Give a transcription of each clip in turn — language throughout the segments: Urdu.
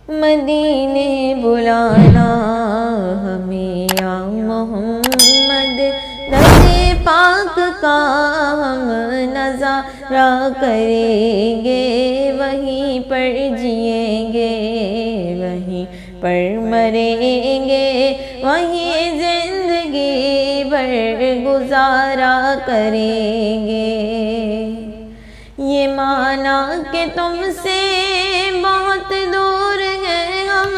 مدینے بلانا ہمیں یا محمد، در پاک کا ہم نظارہ کریں گے، وہیں پر جئیں گے وہیں پر مریں گے، وہیں زندگی بھر گزارا کریں گے۔ یہ مانا کہ تم سے بہت دور ہیں ہم،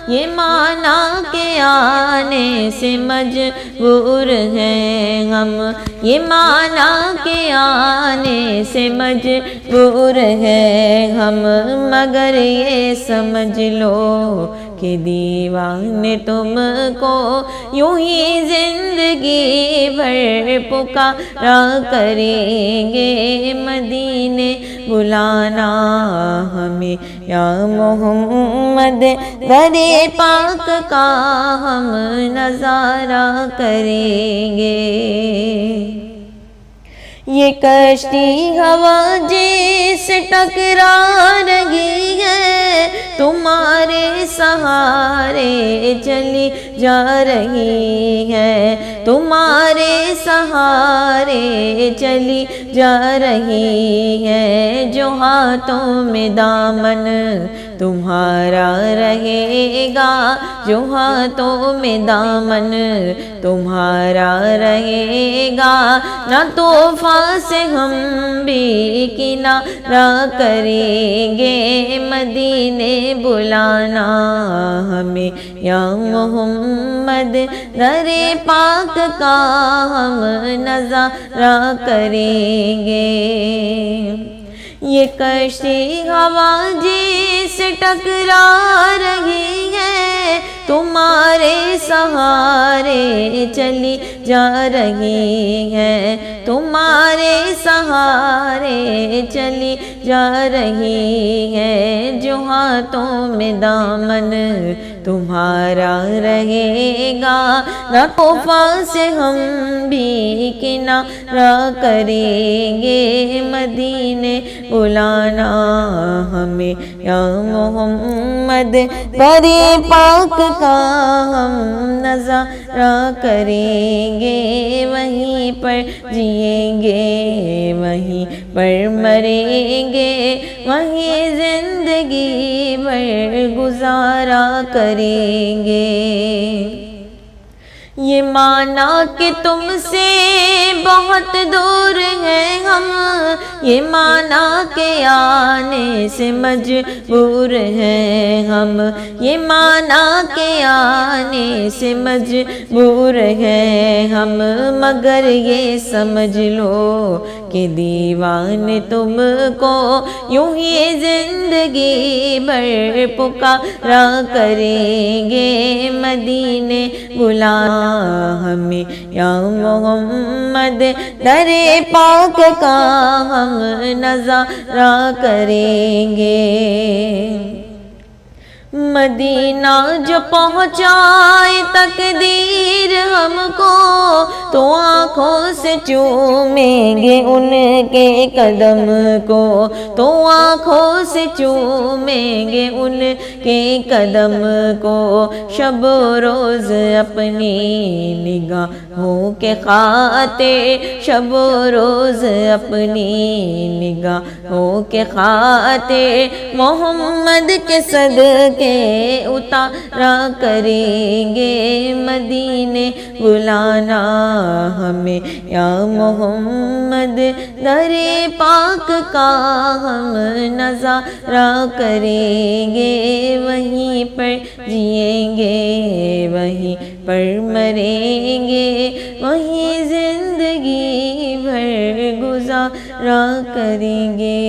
یہ مانا کہ آنے سے مجبور ہیں ہم، یہ مانا کہ آنے سے مجبور ہیں ہم، مگر یہ سمجھ لو کہ دیوانے تم کو یوں ہی زندگی بھر پکارا کریں گے۔ مدینے بلانا ہمیں یا محمد، در پاک کا ہم نظارہ کریں گے۔ یہ کشتی ہوا جس ٹکرا رہی ہے، تمہارے سہارے چلی جا رہی ہے، تمہارے سہارے چلی جا رہی ہے، جو ہاتھوں میں دامن تمہارا رہے گا، جو ہاتھوں میں دامن تمہارا رہے گا، نہ طوفان سے ہم بھی کنارہ کریں گے۔ مدینے بلانا ہمیں یا محمد، در پاک کا ہم نظارہ کریں گے۔ یہ کشتی ہوا جس ٹکرا رہی ہے، تمہارے سہارے چلی جا رہی ہے، تمہارے سہارے چلی جا رہی ہے، جو ہاتھوں میں دامن تمہارا رہے گا، نہ طوفان سے ہم بھی کنارہ کریں گے۔ مدینے بلانا ہمیں یا محمد، در پاک کا ہم نظارہ کریں گے، وہیں پر جئیں گے وہیں پر مریں گے، وہیں زندگی بھر گزارا کریں گے۔ یہ مانا کہ تم سے بہت دور ہیں ہم، یہ مانا کہ آنے سے مجبور ہیں ہم، یہ مانا کہ آنے سے مجبور ہیں ہم، مگر یہ سمجھ لو کہ دیوانے تم کو یوں ہی زندگی بھر پکارا کریں گے۔ مدینے بلانا ہمیں یا محمد، در پاک کا ہم نظارہ کریں گے۔ مدینہ جو پہنچائے تقدیر ہم کو، تو آنکھوں سے چومیں گے ان کے قدم کو، تو آنکھوں سے چومیں گے ان کے قدم کو، شب و روز اپنی نگاہوں کے خاطر، شب و روز اپنی نگاہوں کے خاطر، محمد کے صدقے اتارا کریں گے۔ مدینے بلانا ہمیں یا محمد، در پاک کا ہم نظارہ کریں گے، وہیں پر جئیں گے وہیں پر مریں گے، وہیں زندگی بھر گزارا کریں گے۔